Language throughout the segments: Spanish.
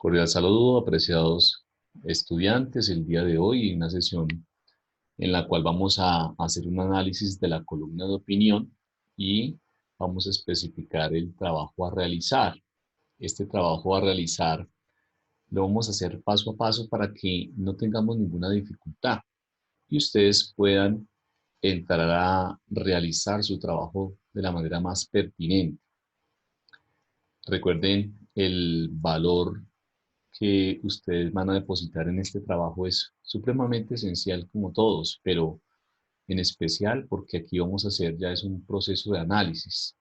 Cordial saludo, apreciados estudiantes. El día de hoy, una sesión en la cual vamos a hacer un análisis de la columna de opinión y vamos a especificar el trabajo a realizar. Este trabajo a realizar lo vamos a hacer paso a paso para que no tengamos ninguna dificultad y ustedes puedan entrar a realizar su trabajo de la manera más pertinente. Recuerden, el valor que ustedes van a depositar en este trabajo es supremamente esencial como todos, pero en especial porque aquí vamos a hacer ya es un proceso de análisis.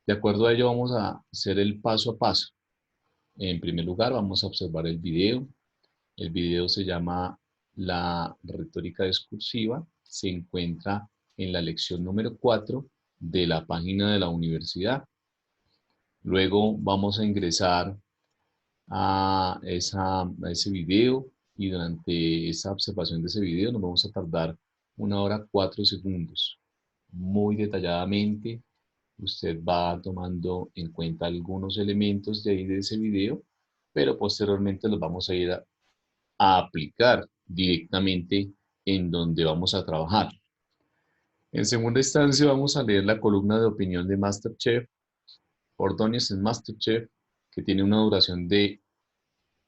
De acuerdo a ello vamos a hacer el paso a paso. En primer lugar vamos a observar el video. El video se llama La retórica discursiva. Se encuentra en la lección número 4 de la página de la universidad. Luego vamos a ingresar a ese video y durante esa observación de ese video nos vamos a tardar 1 hora 4 segundos. Muy detalladamente, usted va tomando en cuenta algunos elementos de ahí de ese video, pero posteriormente los vamos a ir a aplicar directamente en donde vamos a trabajar. En segunda instancia vamos a leer la columna de opinión de MasterChef, Ordóñez en MasterChef, que tiene una duración de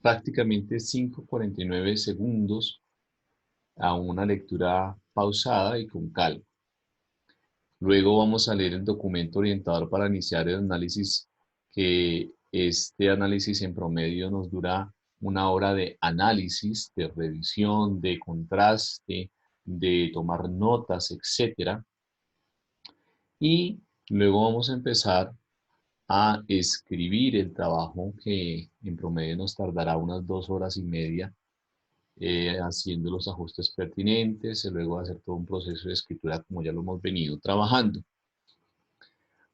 prácticamente 5:49 segundos a una lectura pausada y con calma. Luego vamos a leer el documento orientador para iniciar el análisis, que este análisis en promedio nos dura 1 hora de análisis, de revisión, de contraste, de tomar notas, etc. Y luego vamos a empezar a escribir el trabajo que en promedio nos tardará unas 2 horas y media haciendo los ajustes pertinentes, y luego hacer todo un proceso de escritura como ya lo hemos venido trabajando.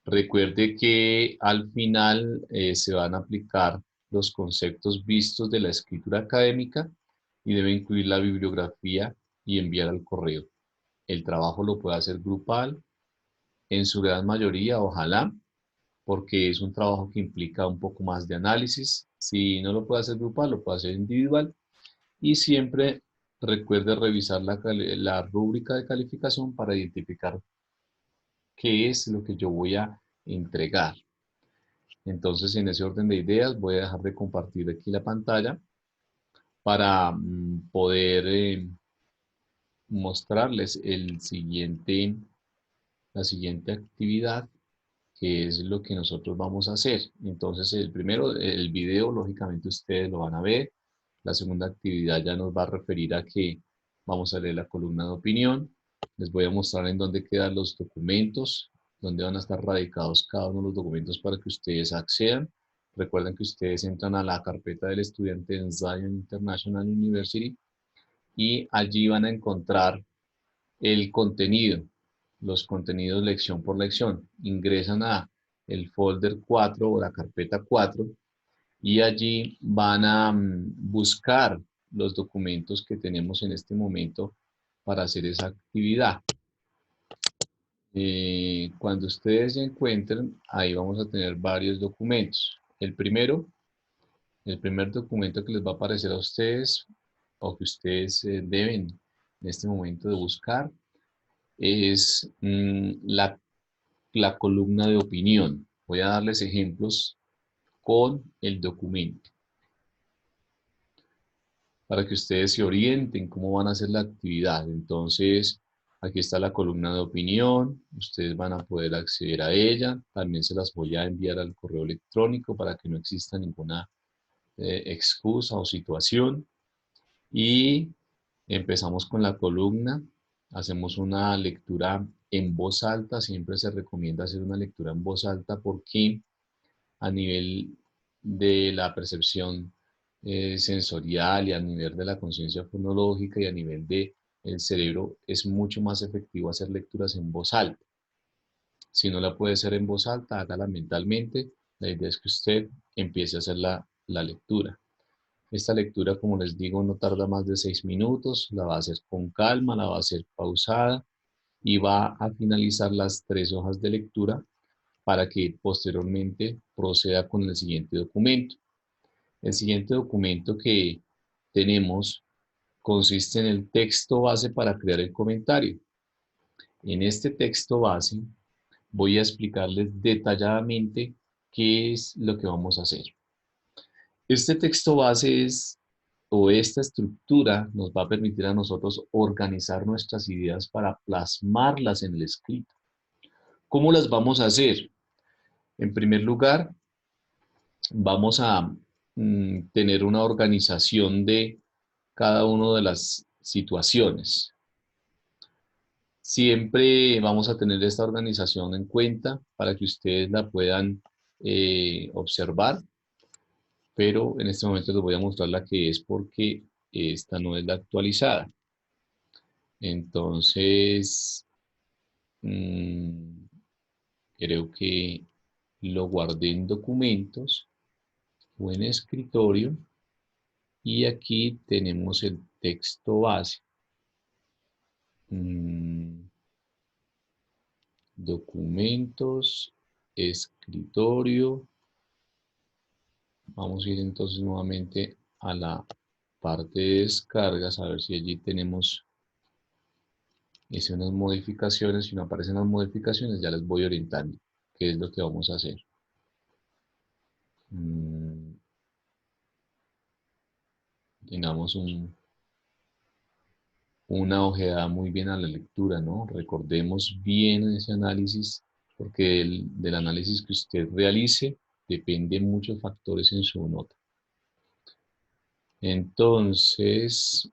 Recuerde que al final se van a aplicar los conceptos vistos de la escritura académica y debe incluir la bibliografía y enviar al correo. El trabajo lo puede hacer grupal, en su gran mayoría, ojalá, porque es un trabajo que implica un poco más de análisis. Si no lo puede hacer grupal, lo puede hacer individual. Y siempre recuerde revisar la rúbrica de calificación para identificar qué es lo que yo voy a entregar. Entonces, en ese orden de ideas, voy a dejar de compartir aquí la pantalla para poder mostrarles la siguiente actividad, que es lo que nosotros vamos a hacer. Entonces, el primero, el video, lógicamente ustedes lo van a ver. La segunda actividad ya nos va a referir a que vamos a leer la columna de opinión. Les voy a mostrar en dónde quedan los documentos, dónde van a estar radicados cada uno de los documentos para que ustedes accedan. Recuerden que ustedes entran a la carpeta del estudiante en Zion International University y allí van a encontrar el contenido, los contenidos lección por lección. Ingresan a el folder 4 o la carpeta 4 y allí van a buscar los documentos que tenemos en este momento para hacer esa actividad. Cuando ustedes se encuentren, ahí vamos a tener varios documentos. El primer documento que les va a aparecer a ustedes o que ustedes deben en este momento de buscar es la columna de opinión. Voy a darles ejemplos con el documento para que ustedes se orienten cómo van a hacer la actividad. Entonces, aquí está la columna de opinión, ustedes van a poder acceder a ella, también se las voy a enviar al correo electrónico para que no exista ninguna excusa o situación. Y empezamos con la columna, hacemos una lectura en voz alta, siempre se recomienda hacer una lectura en voz alta porque a nivel de la percepción sensorial y a nivel de la conciencia fonológica y a nivel del cerebro es mucho más efectivo hacer lecturas en voz alta. Si no la puede hacer en voz alta, hágala mentalmente. La idea es que usted empiece a hacer la lectura. Esta lectura, como les digo, no tarda más de 6 minutos, la va a hacer con calma, la va a hacer pausada y va a finalizar las 3 hojas de lectura para que posteriormente proceda con el siguiente documento. El siguiente documento que tenemos consiste en el texto base para crear el comentario. En este texto base voy a explicarles detalladamente qué es lo que vamos a hacer. Este texto base o esta estructura nos va a permitir a nosotros organizar nuestras ideas para plasmarlas en el escrito. ¿Cómo las vamos a hacer? En primer lugar, vamos a tener una organización de cada una de las situaciones. Siempre vamos a tener esta organización en cuenta para que ustedes la puedan observar, pero en este momento les voy a mostrar la que es porque esta no es la actualizada. Entonces, creo que lo guardé en documentos o en escritorio y aquí tenemos el texto base. Documentos, escritorio. Vamos a ir entonces nuevamente a la parte de descargas, a ver si allí tenemos unas modificaciones. Si no aparecen las modificaciones, ya les voy orientando qué es lo que vamos a hacer. Tengamos una ojeada muy bien a la lectura, ¿no? Recordemos bien ese análisis, porque del análisis que usted realice dependen muchos factores en su nota. Entonces,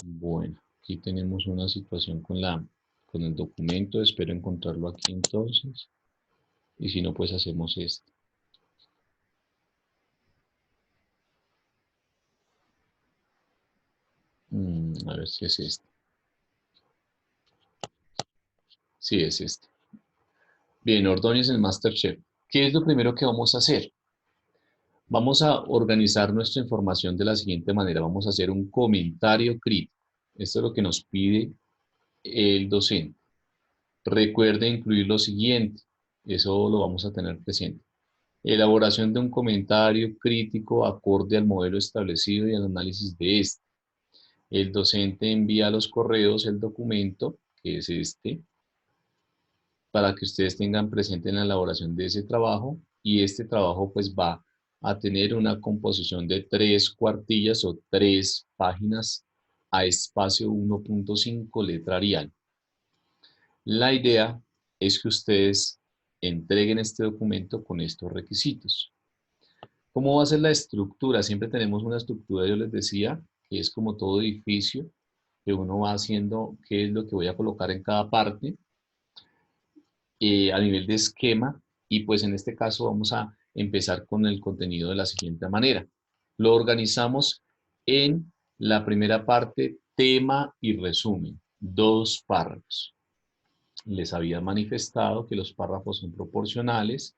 bueno, aquí tenemos una situación con el documento. Espero encontrarlo aquí entonces. Y si no, pues hacemos esto. A ver si es este. Sí, es este. Bien, Ordóñez en MasterChef. ¿Qué es lo primero que vamos a hacer? Vamos a organizar nuestra información de la siguiente manera. Vamos a hacer un comentario crítico. Esto es lo que nos pide el docente. Recuerde incluir lo siguiente. Eso lo vamos a tener presente. Elaboración de un comentario crítico acorde al modelo establecido y al análisis de este. El docente envía a los correos el documento, que es este, para que ustedes tengan presente en la elaboración de ese trabajo, y este trabajo pues va a tener una composición de 3 cuartillas o 3 páginas a espacio 1.5 letra Arial. La idea es que ustedes entreguen este documento con estos requisitos. ¿Cómo va a ser la estructura? Siempre tenemos una estructura, yo les decía, que es como todo edificio, que uno va haciendo qué es lo que voy a colocar en cada parte a nivel de esquema, y pues en este caso vamos a empezar con el contenido de la siguiente manera. Lo organizamos en la primera parte, tema y resumen, 2 párrafos. Les había manifestado que los párrafos son proporcionales,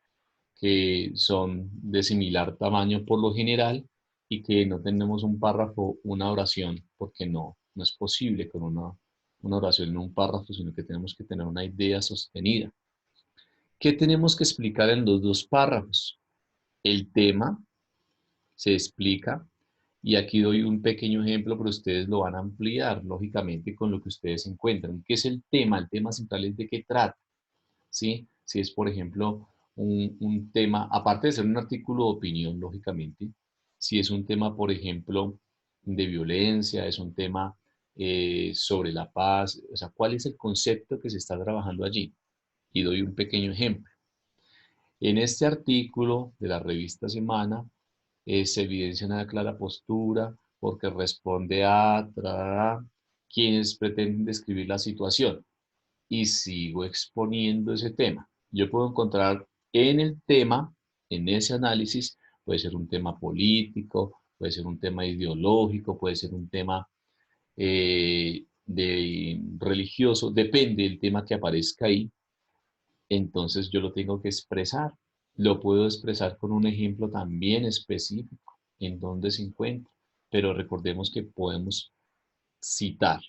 que son de similar tamaño por lo general y que no tenemos un párrafo, una oración, porque no es posible con una oración en un párrafo, sino que tenemos que tener una idea sostenida. ¿Qué tenemos que explicar en los 2 párrafos? El tema se explica y aquí doy un pequeño ejemplo, pero ustedes lo van a ampliar, lógicamente, con lo que ustedes encuentran. ¿Qué es el tema? El tema central es de qué trata, ¿sí? Si es, por ejemplo, un tema, aparte de ser un artículo de opinión, lógicamente, si es un tema, por ejemplo, de violencia, es un tema sobre la paz, o sea, ¿cuál es el concepto que se está trabajando allí? Y doy un pequeño ejemplo. En este artículo de la revista Semana se evidencia una clara postura porque responde a quienes pretenden describir la situación, y sigo exponiendo ese tema. Yo puedo encontrar en el tema, en ese análisis, puede ser un tema político, puede ser un tema ideológico, puede ser un tema religioso, depende del tema que aparezca ahí. Entonces yo lo tengo que expresar. Lo puedo expresar con un ejemplo también específico en donde se encuentra, pero recordemos que podemos citar.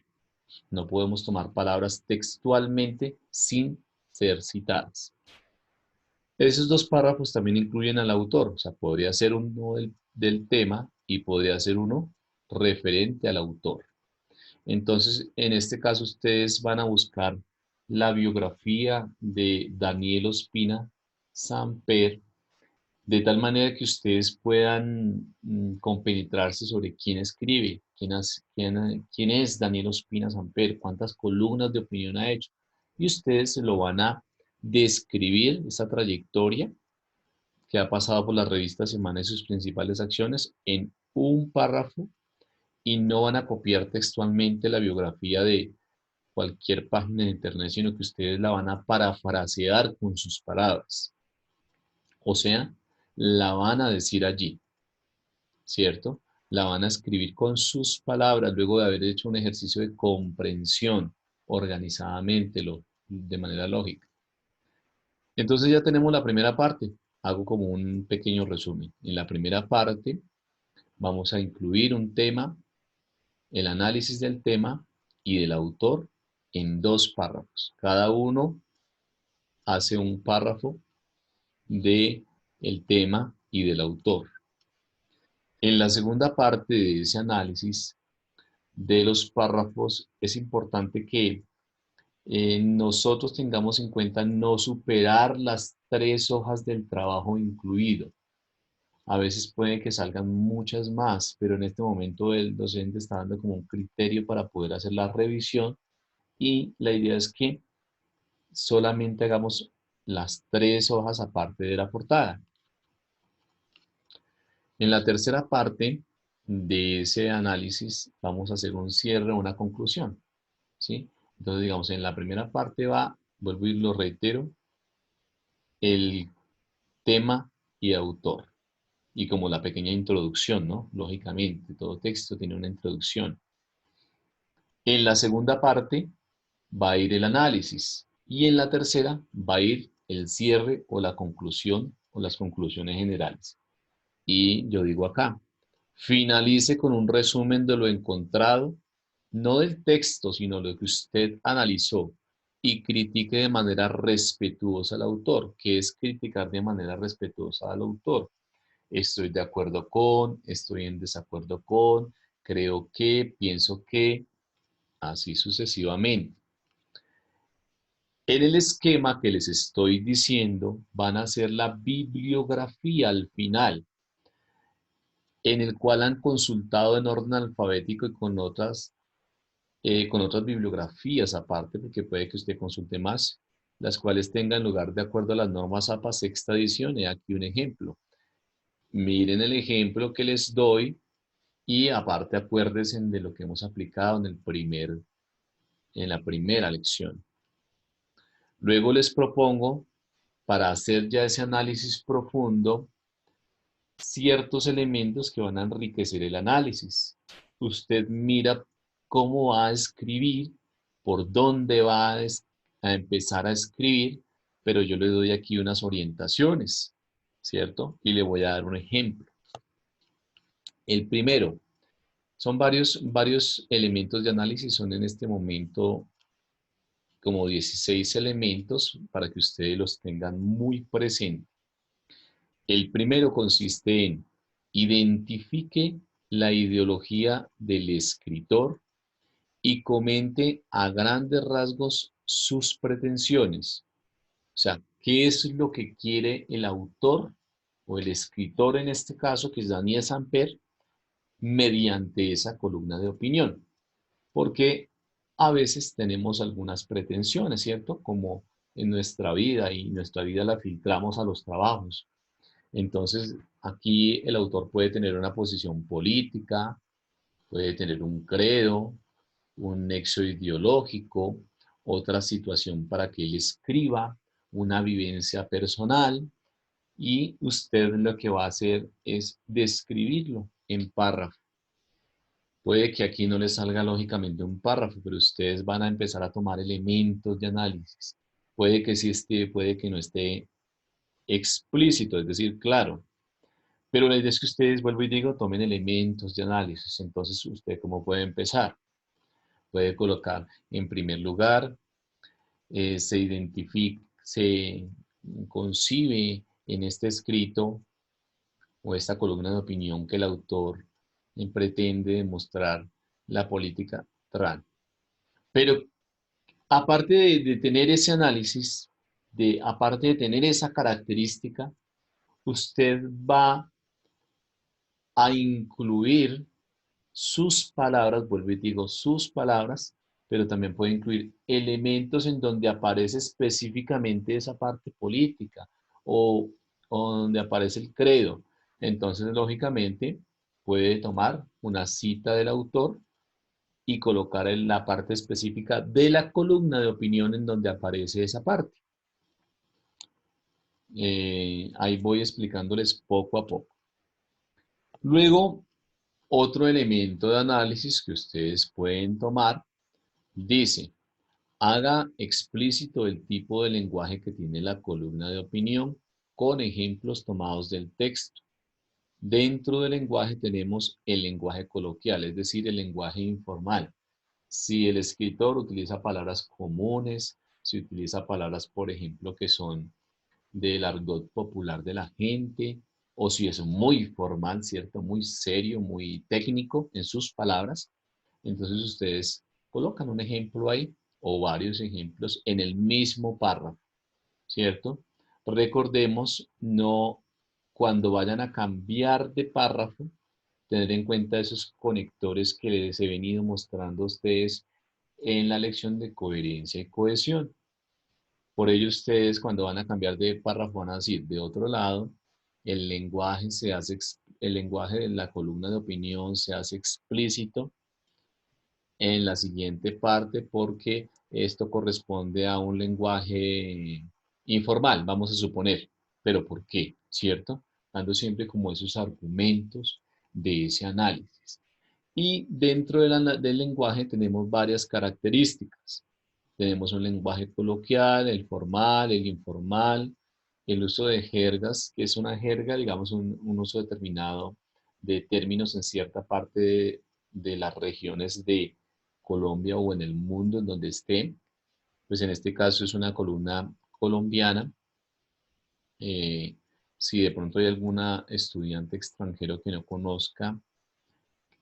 No podemos tomar palabras textualmente sin ser citadas. Esos dos párrafos también incluyen al autor, o sea, podría ser uno del tema y podría ser uno referente al autor. Entonces, en este caso, ustedes van a buscar la biografía de Daniel Ospina Samper, de tal manera que ustedes puedan compenetrarse sobre quién escribe, quién es Daniel Ospina Samper, cuántas columnas de opinión ha hecho. Y ustedes se lo van a describir, esa trayectoria que ha pasado por la revista Semana y sus principales acciones, en un párrafo, y no van a copiar textualmente la biografía de cualquier página de internet, sino que ustedes la van a parafrasear con sus palabras. O sea, la van a decir allí, ¿cierto? La van a escribir con sus palabras luego de haber hecho un ejercicio de comprensión organizadamente, de manera lógica. Entonces ya tenemos la primera parte. Hago como un pequeño resumen. En la primera parte vamos a incluir un tema, el análisis del tema y del autor en 2 párrafos. Cada uno hace un párrafo de el tema y del autor. En la segunda parte de ese análisis de los párrafos es importante que nosotros tengamos en cuenta no superar las 3 hojas del trabajo incluido. A veces puede que salgan muchas más, pero en este momento el docente está dando como un criterio para poder hacer la revisión y la idea es que solamente hagamos las 3 hojas aparte de la portada. En la tercera parte de ese análisis vamos a hacer un cierre, una conclusión, ¿sí? Entonces, digamos, en la primera parte va, vuelvo y lo reitero, el tema y autor. Y como la pequeña introducción, ¿no? Lógicamente, todo texto tiene una introducción. En la segunda parte va a ir el análisis y en la tercera va a ir el cierre o la conclusión o las conclusiones generales. Y yo digo acá, finalice con un resumen de lo encontrado, no del texto, sino lo que usted analizó y critique de manera respetuosa al autor. ¿Qué es criticar de manera respetuosa al autor? Estoy de acuerdo con, estoy en desacuerdo con, creo que, pienso que, así sucesivamente. En el esquema que les estoy diciendo, van a hacer la bibliografía al final, en el cual han consultado en orden alfabético y con otras bibliografías aparte, porque puede que usted consulte más, las cuales tengan lugar de acuerdo a las normas APA sexta edición. He aquí un ejemplo. Miren el ejemplo que les doy y aparte acuérdense de lo que hemos aplicado en la primera lección. Luego les propongo, para hacer ya ese análisis profundo, ciertos elementos que van a enriquecer el análisis. Usted mira cómo va a escribir, por dónde va a empezar a escribir, pero yo le doy aquí unas orientaciones, ¿cierto? Y le voy a dar un ejemplo. El primero, son varios elementos de análisis, son en este momento como 16 elementos para que ustedes los tengan muy presentes. El primero consiste en identifique la ideología del escritor y comente a grandes rasgos sus pretensiones. O sea, ¿qué es lo que quiere el autor o el escritor en este caso, que es Daniel Samper, mediante esa columna de opinión? Porque a veces tenemos algunas pretensiones, ¿cierto? Como en nuestra vida y nuestra vida la filtramos a los trabajos. Entonces, aquí el autor puede tener una posición política, puede tener un credo, un nexo ideológico, otra situación para que él escriba, una vivencia personal, y usted lo que va a hacer es describirlo en párrafo. Puede que aquí no les salga lógicamente un párrafo, pero ustedes van a empezar a tomar elementos de análisis. Puede que sí esté, puede que no esté explícito, es decir, claro. Pero la idea es que ustedes, vuelvo y digo, tomen elementos de análisis. Entonces, ¿usted cómo puede empezar? Puede colocar en primer lugar se concibe en este escrito o esta columna de opinión que el autor pretende demostrar la política trans. Pero aparte de tener ese análisis, aparte de tener esa característica, usted va a incluir sus palabras, vuelvo y digo sus palabras, pero también puede incluir elementos en donde aparece específicamente esa parte política o donde aparece el credo. Entonces, lógicamente, puede tomar una cita del autor y colocar en la parte específica de la columna de opinión en donde aparece esa parte. Ahí voy explicándoles poco a poco. Luego, otro elemento de análisis que ustedes pueden tomar dice, haga explícito el tipo de lenguaje que tiene la columna de opinión con ejemplos tomados del texto. Dentro del lenguaje tenemos el lenguaje coloquial, es decir, el lenguaje informal. Si el escritor utiliza palabras comunes, si utiliza palabras, por ejemplo, que son del argot popular de la gente, o si es muy formal, ¿cierto? Muy serio, muy técnico en sus palabras, entonces ustedes colocan un ejemplo ahí o varios ejemplos en el mismo párrafo, ¿cierto? Recordemos, no, cuando vayan a cambiar de párrafo, tener en cuenta esos conectores que les he venido mostrando a ustedes en la lección de coherencia y cohesión. Por ello, ustedes cuando van a cambiar de párrafo van a decir, de otro lado, el lenguaje de la columna de opinión se hace explícito en la siguiente parte porque esto corresponde a un lenguaje informal, vamos a suponer. ¿Pero por qué? ¿Cierto? Dando siempre como esos argumentos de ese análisis. Y dentro del lenguaje tenemos varias características. Tenemos un lenguaje coloquial, el formal, el informal, el uso de jergas, que es una jerga, digamos, un uso determinado de términos en cierta parte de las regiones de Colombia o en el mundo en donde estén. Pues en este caso es una columna colombiana. Si de pronto hay alguna estudiante extranjero que no conozca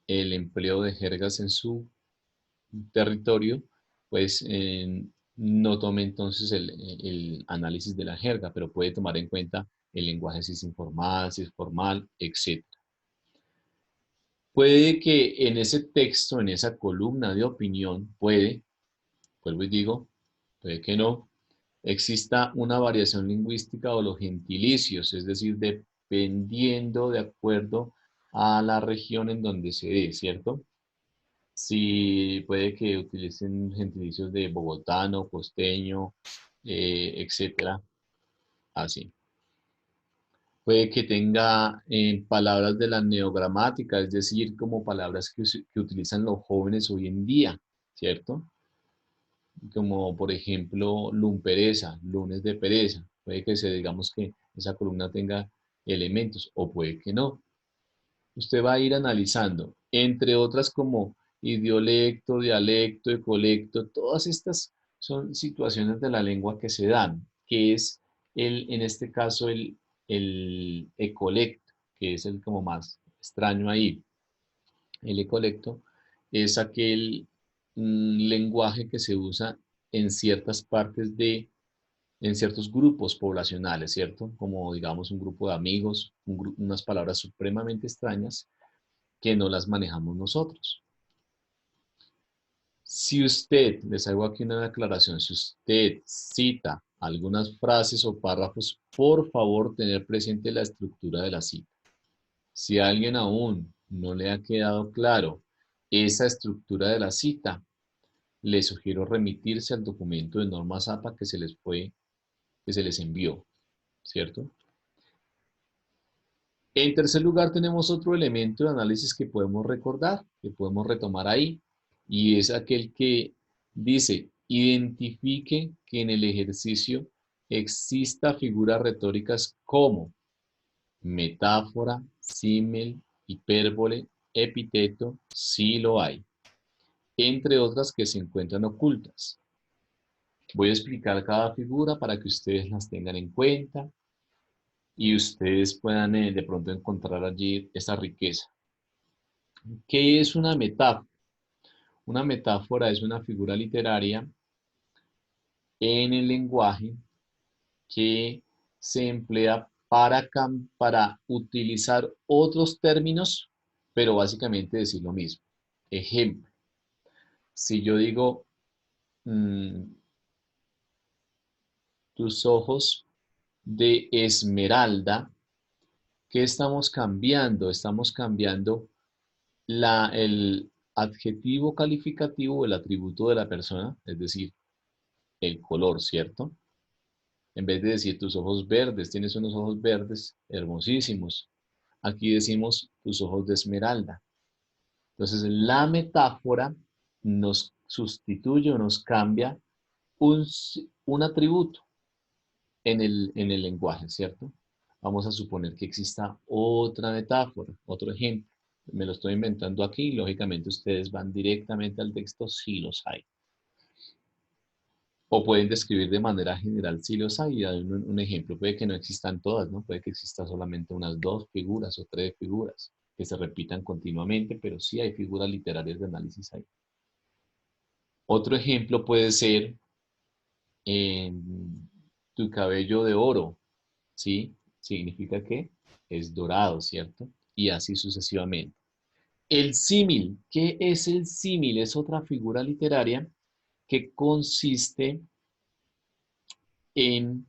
el empleo de jergas en su territorio, pues no tome entonces el análisis de la jerga, pero puede tomar en cuenta el lenguaje si es informal, si es formal, etc. Puede que en ese texto, en esa columna de opinión, vuelvo y digo, puede que no, exista una variación lingüística o los gentilicios, es decir, dependiendo de acuerdo a la región en donde se dé, ¿cierto? Si puede que utilicen gentilicios de bogotano, costeño, etcétera, así. Puede que tenga palabras de la neogramática, es decir, como palabras que utilizan los jóvenes hoy en día, ¿cierto? Como por ejemplo, lumpereza, lunes de pereza. Puede que digamos que esa columna tenga elementos o puede que no. Usted va a ir analizando, entre otras como idiolecto, dialecto, ecolecto, todas estas son situaciones de la lengua que se dan, que es en este caso el ecolecto, que es el como más extraño ahí. El ecolecto es aquel lenguaje que se usa en ciertas partes en ciertos grupos poblacionales, ¿cierto? Como digamos un grupo de amigos, unas palabras supremamente extrañas que no las manejamos nosotros. Si usted, les hago aquí una declaración, si usted cita algunas frases o párrafos, por favor tener presente la estructura de la cita. Si a alguien aún no le ha quedado claro esa estructura de la cita, le sugiero remitirse al documento de normas APA que se les envió, ¿cierto? En tercer lugar, tenemos otro elemento de análisis que podemos recordar, que podemos retomar ahí, y es aquel que dice, identifique que en el ejercicio exista figuras retóricas como metáfora, símil, hipérbole, epíteto, si lo hay, entre otras que se encuentran ocultas. Voy a explicar cada figura para que ustedes las tengan en cuenta y ustedes puedan de pronto encontrar allí esa riqueza. ¿Qué es una metáfora? Una metáfora es una figura literaria en el lenguaje que se emplea para utilizar otros términos, pero básicamente decir lo mismo. Ejemplo, si yo digo, mm, tus ojos de esmeralda, ¿qué estamos cambiando? Estamos cambiando el adjetivo calificativo, el atributo de la persona, es decir, el color, ¿cierto? En vez de decir tus ojos verdes, tienes unos ojos verdes hermosísimos. Aquí decimos tus ojos de esmeralda. Entonces, la metáfora nos sustituye o nos cambia un, un atributo en el lenguaje, ¿cierto? Vamos a suponer que exista otra metáfora, otro ejemplo. Me lo estoy inventando aquí, lógicamente ustedes van directamente al texto si los hay. O pueden describir de manera general si los hay. Y dar un ejemplo, puede que no existan todas, ¿no? Puede que exista solamente unas 2 figuras o 3 figuras que se repitan continuamente, pero sí hay figuras literarias de análisis ahí. Otro ejemplo puede ser tu cabello de oro, ¿sí? Significa que es dorado, ¿cierto? Y así sucesivamente. El símil, ¿qué es el símil? Es otra figura literaria que consiste en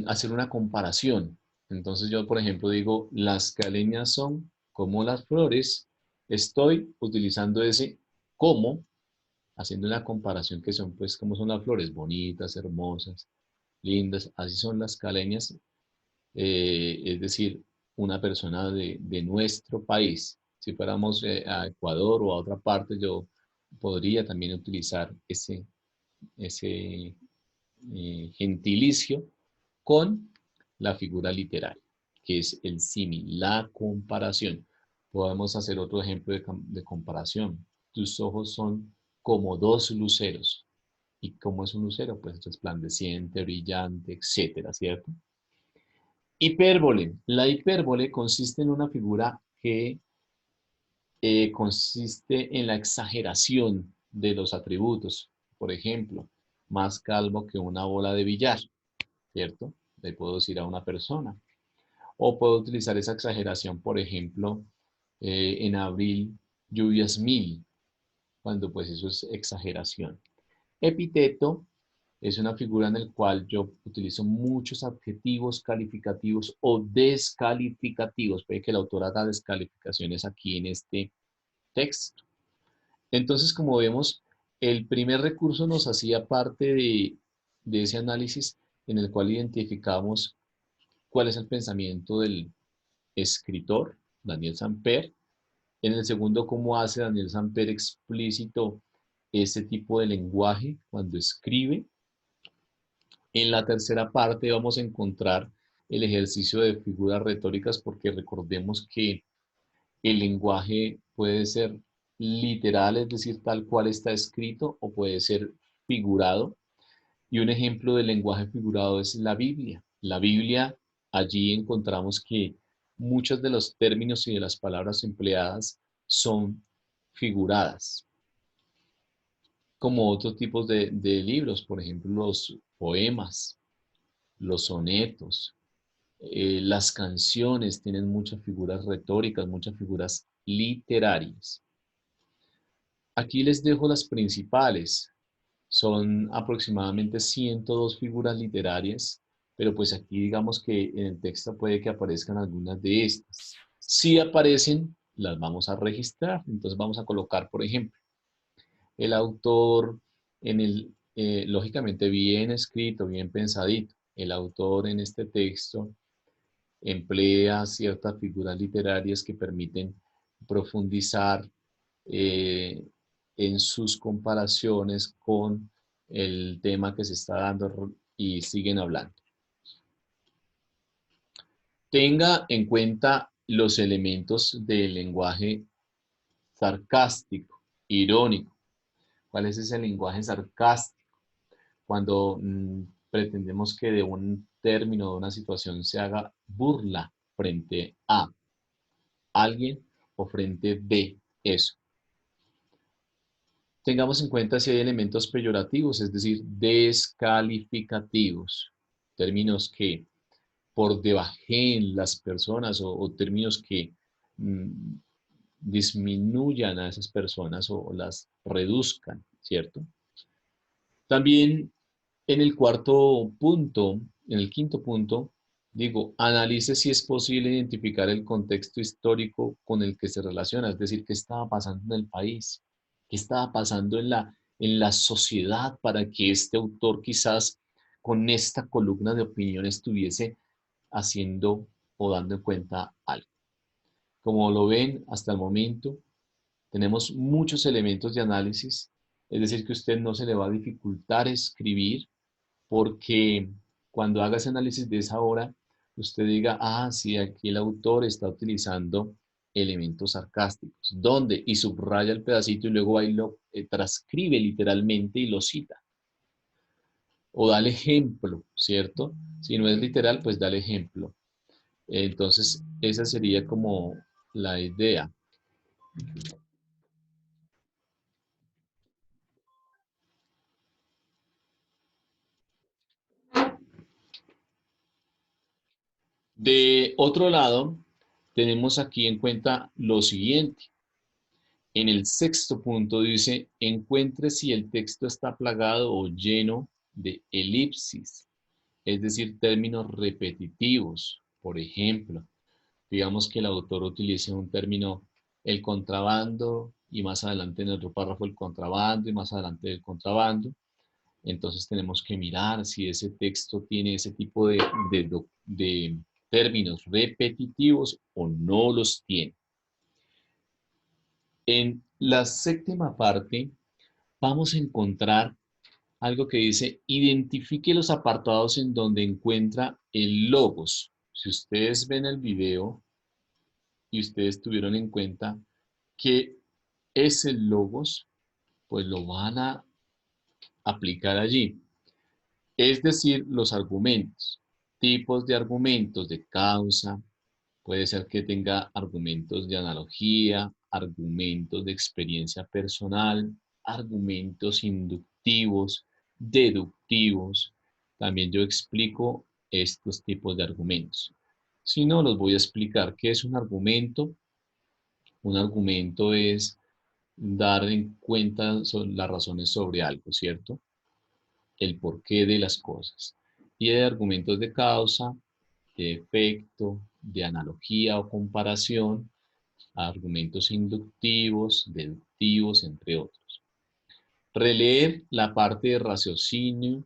hacer una comparación. Entonces yo, por ejemplo, digo, las calenias son como las flores. Estoy utilizando ese como, haciendo una comparación que son, pues, como son las flores, bonitas, hermosas, lindas. Así son las calenias, es decir, una persona de nuestro país. Si fuéramos a Ecuador o a otra parte, yo podría también utilizar ese gentilicio con la figura literaria, que es el símil, la comparación. Podemos hacer otro ejemplo de comparación. Tus ojos son como dos luceros. ¿Y cómo es un lucero? Pues resplandeciente, brillante, etcétera, ¿cierto? Hipérbole. La hipérbole consiste en una figura que consiste en la exageración de los atributos. Por ejemplo, más calvo que una bola de billar, ¿cierto? Le puedo decir a una persona. O puedo utilizar esa exageración, por ejemplo, en abril, lluvias mil, cuando pues eso es exageración. Epíteto es una figura en la cual yo utilizo muchos adjetivos calificativos o descalificativos. Puede que el autor haga descalificaciones aquí en este texto. Entonces, como vemos, el primer recurso nos hacía parte de ese análisis en el cual identificamos cuál es el pensamiento del escritor, Daniel Samper. En el segundo, cómo hace Daniel Samper explícito ese tipo de lenguaje cuando escribe. En la tercera parte vamos a encontrar el ejercicio de figuras retóricas porque recordemos que el lenguaje puede ser literal, es decir, tal cual está escrito, o puede ser figurado. Y un ejemplo de lenguaje figurado es la Biblia. La Biblia, allí encontramos que muchos de los términos y de las palabras empleadas son figuradas, como otros tipos de libros, por ejemplo, los poemas, los sonetos, las canciones tienen muchas figuras retóricas, muchas figuras literarias. Aquí les dejo las principales. Son aproximadamente 102 figuras literarias, pero pues aquí digamos que en el texto puede que aparezcan algunas de estas. Si aparecen, las vamos a registrar. Entonces vamos a colocar, por ejemplo, el autor lógicamente bien escrito, bien pensadito. El autor en este texto emplea ciertas figuras literarias que permiten profundizar eh, en sus comparaciones con el tema que se está dando y siguen hablando. Tenga en cuenta los elementos del lenguaje sarcástico, irónico. ¿Cuál es ese lenguaje sarcástico? cuando pretendemos que de un término, de una situación, se haga burla frente a alguien o frente de eso. Tengamos en cuenta si hay elementos peyorativos, es decir, descalificativos, términos que por debajen las personas o términos que mm, disminuyan a esas personas o las reduzcan, ¿cierto? También en el cuarto punto, en el quinto punto, digo, analice si es posible identificar el contexto histórico con el que se relaciona, es decir, qué estaba pasando en el país, qué estaba pasando en la sociedad para que este autor quizás con esta columna de opinión estuviese haciendo o dando en cuenta algo. Como lo ven hasta el momento, tenemos muchos elementos de análisis, es decir, que a usted no se le va a dificultar escribir porque cuando haga ese análisis de esa obra, usted diga, ah, sí, aquí el autor está utilizando elementos sarcásticos. ¿Dónde? Y subraya el pedacito y luego ahí lo transcribe literalmente y lo cita. O da el ejemplo, ¿cierto? Si no es literal, pues da el ejemplo. Entonces, esa sería como la idea. De otro lado, tenemos aquí en cuenta lo siguiente. En el sexto punto dice, encuentre si el texto está plagado o lleno de elipsis, es decir, términos repetitivos. Por ejemplo, digamos que el autor utilice un término, el contrabando, y más adelante en otro párrafo el contrabando, y más adelante el contrabando. Entonces tenemos que mirar si ese texto tiene ese tipo de términos repetitivos o no los tiene. En la séptima parte vamos a encontrar algo que dice, identifique los apartados en donde encuentra el logos. Si ustedes ven el video y ustedes tuvieron en cuenta que es el logos, pues lo van a aplicar allí. Es decir, los argumentos, tipos de argumentos de causa, puede ser que tenga argumentos de analogía, argumentos de experiencia personal, argumentos inductivos, deductivos. También yo explico estos tipos de argumentos. Si no, los voy a explicar. ¿Qué es un argumento? Un argumento es dar en cuenta las razones sobre algo, ¿cierto? El porqué de las cosas. Y hay argumentos de causa, de efecto, de analogía o comparación, argumentos inductivos, deductivos, entre otros. Releer la parte de raciocinio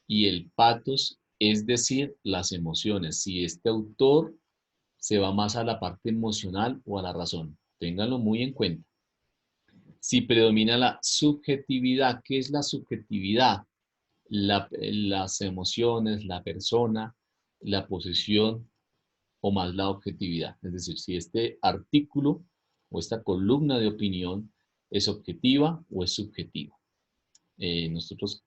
y el patos, es decir, las emociones. Si este autor se va más a la parte emocional o a la razón, ténganlo muy en cuenta. Si predomina la subjetividad, ¿qué es la subjetividad? Las emociones, la persona, la posición o más la objetividad. Es decir, si este artículo o esta columna de opinión es objetiva o es subjetiva. Nosotros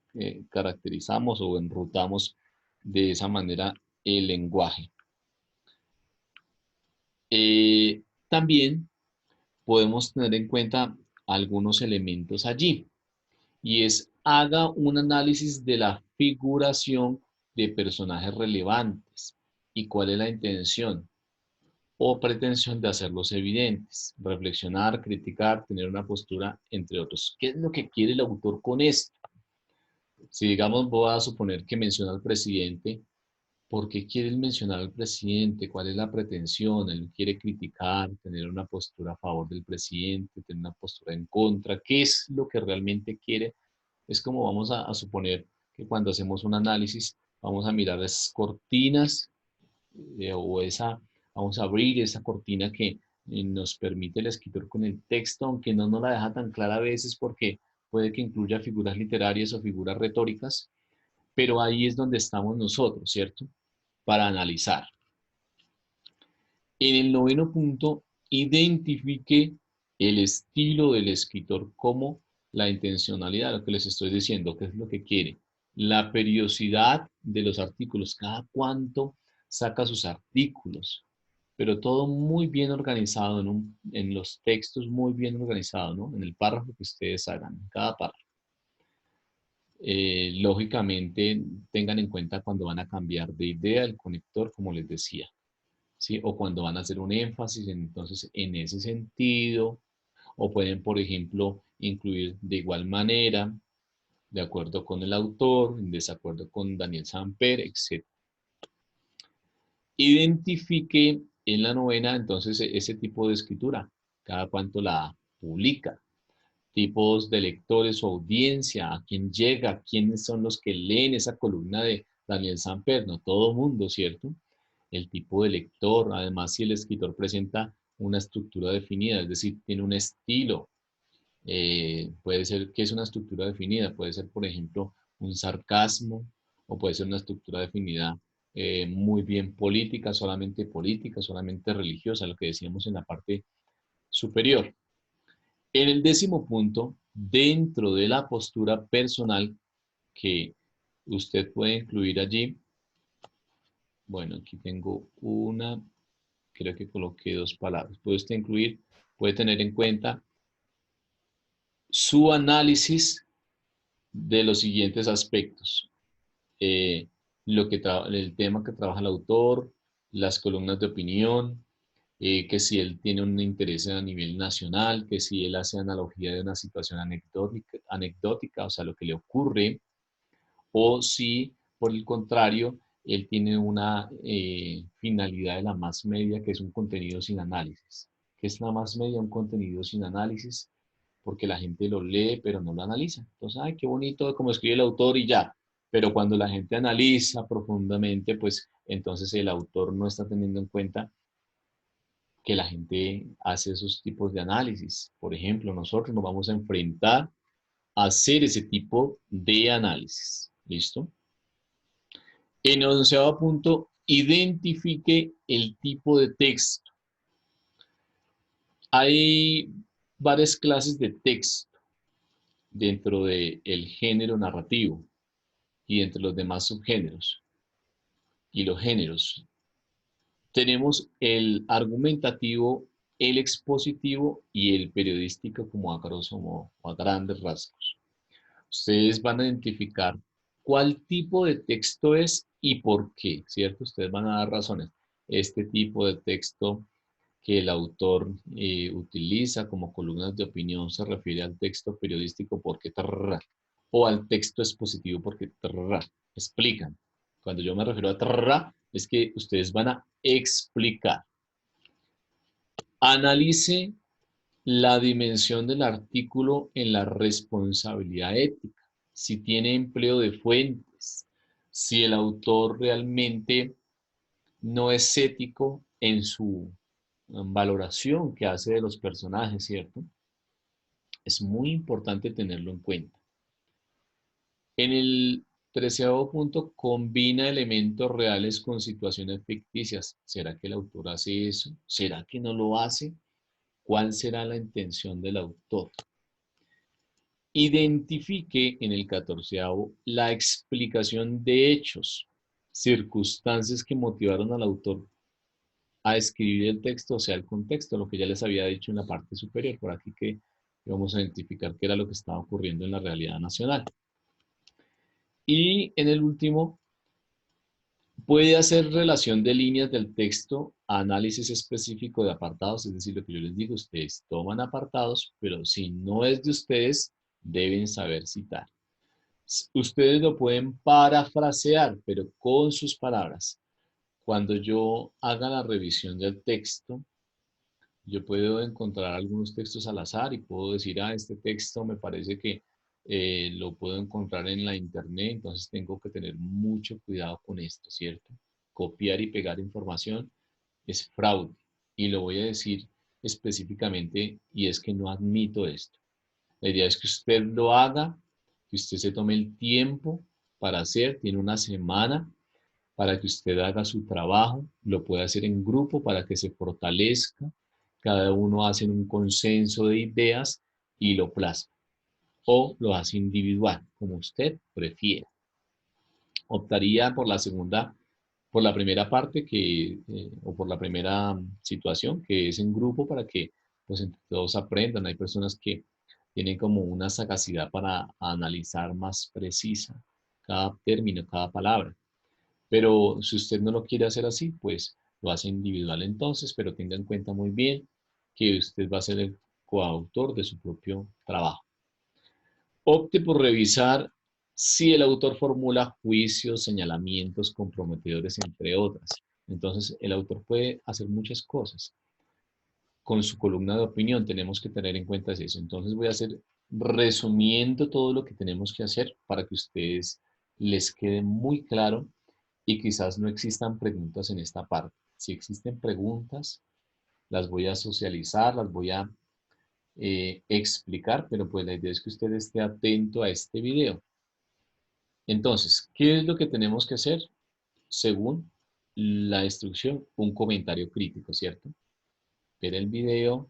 caracterizamos o enrutamos de esa manera el lenguaje. También podemos tener en cuenta algunos elementos allí y es haga un análisis de la figuración de personajes relevantes y cuál es la intención o pretensión de hacerlos evidentes, reflexionar, criticar, tener una postura, entre otros. ¿Qué es lo que quiere el autor con esto? Si digamos voy a suponer que menciona al presidente, ¿por qué quiere mencionar al presidente? ¿Cuál es la pretensión? Él quiere criticar, tener una postura a favor del presidente, tener una postura en contra. ¿Qué es lo que realmente quiere? Es como vamos a suponer que cuando hacemos un análisis, vamos a mirar esas cortinas vamos a abrir esa cortina que nos permite el escritor con el texto, aunque no nos la deja tan clara a veces porque puede que incluya figuras literarias o figuras retóricas, pero ahí es donde estamos nosotros, ¿cierto? Para analizar. En el noveno punto, identifique el estilo del escritor como la intencionalidad, lo que les estoy diciendo, qué es lo que quiere. la periodicidad de los artículos, cada cuánto saca sus artículos, pero todo muy bien organizado en los textos, muy bien organizado, ¿no? En el párrafo que ustedes hagan, cada párrafo. Lógicamente, tengan en cuenta cuando van a cambiar de idea el conector, como les decía, ¿sí? O cuando van a hacer un énfasis, entonces, en ese sentido, o pueden, por ejemplo, incluir de igual manera, de acuerdo con el autor, en desacuerdo con Daniel Samper, etc. Identifique en la novena, entonces, ese tipo de escritura, cada cuánto la publica, tipos de lectores o audiencia, a quién llega, quiénes son los que leen esa columna de Daniel Samper, no todo mundo, ¿cierto? El tipo de lector, además si el escritor presenta una estructura definida, es decir, tiene un estilo, puede ser que es una estructura definida, puede ser, por ejemplo, un sarcasmo, o puede ser una estructura definida muy bien política, solamente religiosa, lo que decíamos en la parte superior. En el 10.º punto, dentro de la postura personal que usted puede incluir allí, bueno, aquí tengo una, creo que coloqué dos palabras. Puede usted incluir, puede tener en cuenta su análisis de los siguientes aspectos. Eh, el tema que trabaja el autor, las columnas de opinión, que si él tiene un interés a nivel nacional, que si él hace analogía de una situación anecdótica, o sea, lo que le ocurre, o si, por el contrario, él tiene una finalidad de la más media, que es un contenido sin análisis. ¿Qué es la más media? Un contenido sin análisis, porque la gente lo lee, pero no lo analiza. Entonces, ay, qué bonito como escribe el autor y ya. Pero cuando la gente analiza profundamente, pues entonces el autor no está teniendo en cuenta que la gente hace esos tipos de análisis. Por ejemplo, nosotros nos vamos a enfrentar a hacer ese tipo de análisis. ¿Listo? En el 11.º punto, identifique el tipo de texto. Hay varias clases de texto dentro del género narrativo y entre los demás subgéneros y los géneros. Tenemos el argumentativo, el expositivo y el periodístico como a grosso modo, o a grandes rasgos. Ustedes van a identificar cuál tipo de texto es y por qué, ¿cierto? Ustedes van a dar razones. Este tipo de texto que el autor utiliza como columnas de opinión se refiere al texto periodístico porque trrr, o al texto expositivo porque trrr, explican. Cuando yo me refiero a trrr, es que ustedes van a explicar. Analice la dimensión del artículo en la responsabilidad ética, si tiene empleo de fuentes, si el autor realmente no es ético en su valoración que hace de los personajes, ¿cierto? Es muy importante tenerlo en cuenta. En el 13.º punto, combina elementos reales con situaciones ficticias. ¿Será que el autor hace eso? ¿Será que no lo hace? ¿Cuál será la intención del autor? Identifique en el 14.º la explicación de hechos, circunstancias que motivaron al autor a escribir el texto, o sea, el contexto, lo que ya les había dicho en la parte superior, por aquí que vamos a identificar qué era lo que estaba ocurriendo en la realidad nacional. Y en el último, puede hacer relación de líneas del texto a análisis específico de apartados, es decir, lo que yo les digo, ustedes toman apartados, pero si no es de ustedes, deben saber citar. Ustedes lo pueden parafrasear, pero con sus palabras. Cuando yo haga la revisión del texto, yo puedo encontrar algunos textos al azar y puedo decir, este texto me parece que lo puedo encontrar en la internet, entonces tengo que tener mucho cuidado con esto, ¿cierto? Copiar y pegar información es fraude y lo voy a decir específicamente y es que no admito esto. La idea es que usted lo haga, que usted se tome el tiempo para hacer, tiene una semana para que usted haga su trabajo, lo puede hacer en grupo para que se fortalezca, cada uno hace un consenso de ideas y lo plasma, o lo hace individual, como usted prefiera. Optaría por la segunda, por la primera parte o por la primera situación, que es en grupo para que pues, entre todos aprendan. Hay personas que tienen como una sagacidad para analizar más precisa cada término, cada palabra. Pero si usted no lo quiere hacer así, pues lo hace individual entonces, pero tenga en cuenta muy bien que usted va a ser el coautor de su propio trabajo. Opte por revisar si el autor formula juicios, señalamientos comprometedores, entre otras. Entonces, el autor puede hacer muchas cosas. Con su columna de opinión tenemos que tener en cuenta eso. Entonces, voy a hacer resumiendo todo lo que tenemos que hacer para que a ustedes les quede muy claro y quizás no existan preguntas en esta parte. Si existen preguntas, las voy a socializar, las voy a explicar, pero pues la idea es que usted esté atento a este video. Entonces, ¿qué es lo que tenemos que hacer? Según la instrucción, un comentario crítico, ¿cierto? Ver el video,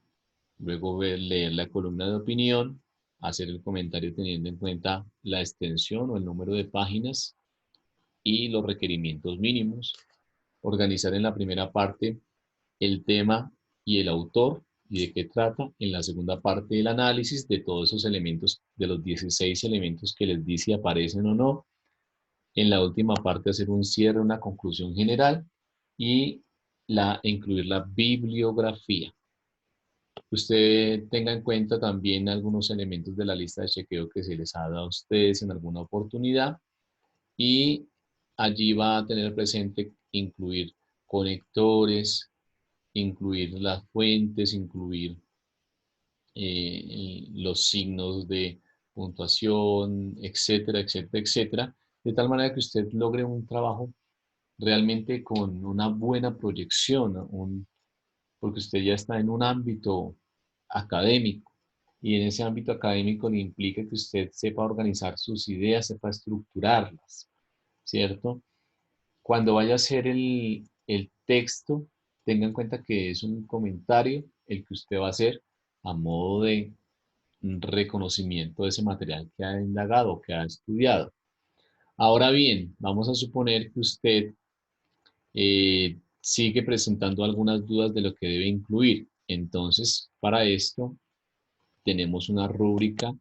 luego leer la columna de opinión, hacer el comentario teniendo en cuenta la extensión o el número de páginas y los requerimientos mínimos, organizar en la primera parte el tema y el autor y de qué trata, en la segunda parte el análisis de todos esos elementos, de los 16 elementos que les dice si aparecen o no, en la última parte hacer un cierre, una conclusión general y incluir la bibliografía. Usted tenga en cuenta también algunos elementos de la lista de chequeo que se les ha dado a ustedes en alguna oportunidad y allí va a tener presente incluir conectores, incluir las fuentes, incluir los signos de puntuación, etcétera, etcétera, etcétera, de tal manera que usted logre un trabajo realmente con una buena proyección, porque usted ya está en un ámbito académico y en ese ámbito académico le implica que usted sepa organizar sus ideas, sepa estructurarlas, ¿cierto? Cuando vaya a hacer el texto, tenga en cuenta que es un comentario el que usted va a hacer a modo de reconocimiento de ese material que ha indagado, que ha estudiado. Ahora bien, vamos a suponer que usted sigue presentando algunas dudas de lo que debe incluir. Entonces, para esto, tenemos una rúbrica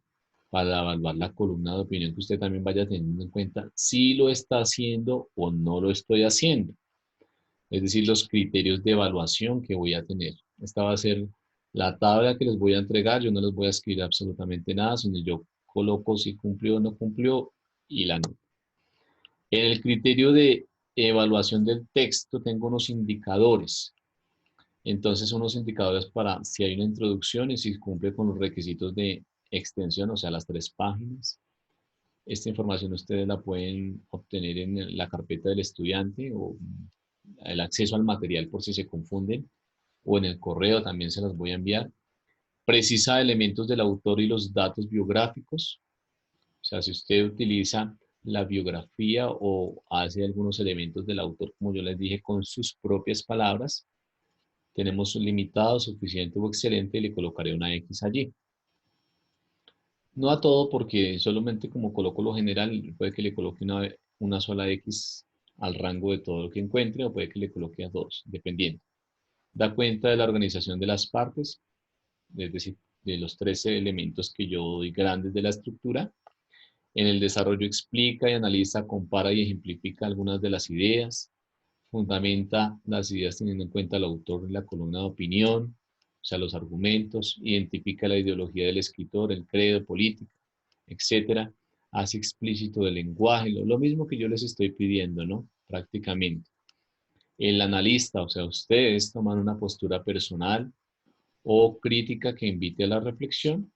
para evaluar la columna de opinión que usted también vaya teniendo en cuenta si lo está haciendo o no lo estoy haciendo. Es decir, los criterios de evaluación que voy a tener. Esta va a ser la tabla que les voy a entregar. Yo no les voy a escribir absolutamente nada, sino yo coloco si cumplió o no cumplió y la nota. En el criterio de evaluación del texto tengo unos indicadores. Entonces, unos indicadores para si hay una introducción y si cumple con los requisitos de extensión, o sea, las 3 páginas. Esta información ustedes la pueden obtener en la carpeta del estudiante o el acceso al material por si se confunden, o en el correo también se las voy a enviar. Precisa elementos del autor y los datos biográficos. O sea, si usted utiliza la biografía o hace algunos elementos del autor, como yo les dije, con sus propias palabras, tenemos un limitado, suficiente o excelente y le colocaré una X allí. No a todo porque solamente como coloco lo general, puede que le coloque una sola X al rango de todo lo que encuentre o puede que le coloque a 2, dependiendo. Da cuenta de la organización de las partes, es decir, de los 13 elementos que yo doy grandes de la estructura. En el desarrollo explica y analiza, compara y ejemplifica algunas de las ideas. Fundamenta las ideas teniendo en cuenta al autor en la columna de opinión, o sea, los argumentos. Identifica la ideología del escritor, el credo, política, etcétera. Hace explícito el lenguaje, lo mismo que yo les estoy pidiendo, ¿no? Prácticamente. El analista, o sea, ustedes toman una postura personal o crítica que invite a la reflexión.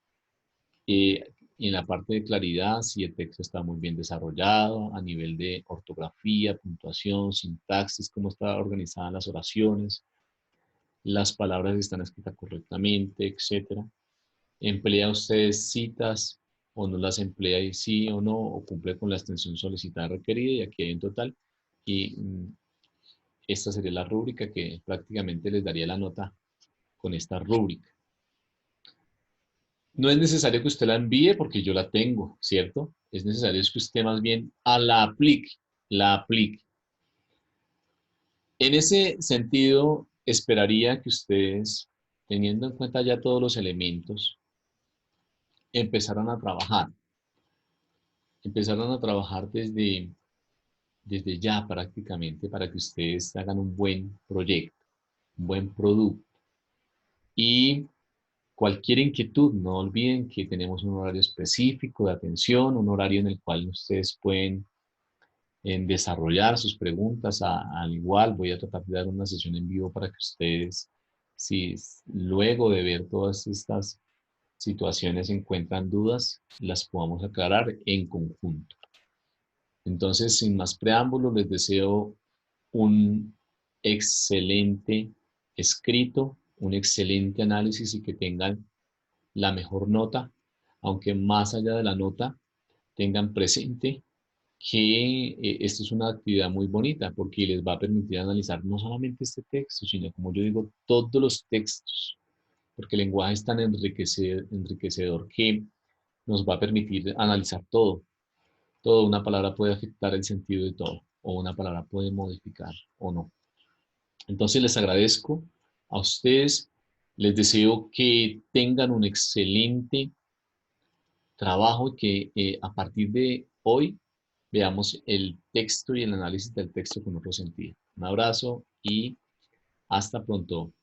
Y en la parte de claridad, si el texto está muy bien desarrollado, a nivel de ortografía, puntuación, sintaxis, cómo está organizadas las oraciones, las palabras están escritas correctamente, etcétera. ¿Emplea usted citas o no las emplea y sí o no, o cumple con la extensión solicitada requerida? Y aquí hay un total. Y esta sería la rúbrica que prácticamente les daría la nota con esta rúbrica. No es necesario que usted la envíe porque yo la tengo, ¿cierto? Es necesario que usted más bien la aplique. la aplique. En ese sentido, esperaría que ustedes, teniendo en cuenta ya todos los elementos, empezaran a trabajar. Empezaron a trabajar desde ya prácticamente para que ustedes hagan un buen proyecto, un buen producto. Y cualquier inquietud, no olviden que tenemos un horario específico de atención, un horario en el cual ustedes pueden desarrollar sus preguntas. Al igual, voy a tratar de dar una sesión en vivo para que ustedes, si luego de ver todas estas situaciones encuentran dudas, las podamos aclarar en conjunto. Entonces, sin más preámbulos, les deseo un excelente escrito, un excelente análisis y que tengan la mejor nota, aunque más allá de la nota, tengan presente que esta es una actividad muy bonita porque les va a permitir analizar no solamente este texto, sino, como yo digo, todos los textos, porque el lenguaje es tan enriquecedor que nos va a permitir analizar todo. Todo, una palabra puede afectar el sentido de todo, o una palabra puede modificar o no. Entonces les agradezco a ustedes, les deseo que tengan un excelente trabajo y que a partir de hoy veamos el texto y el análisis del texto con otro sentido. Un abrazo y hasta pronto.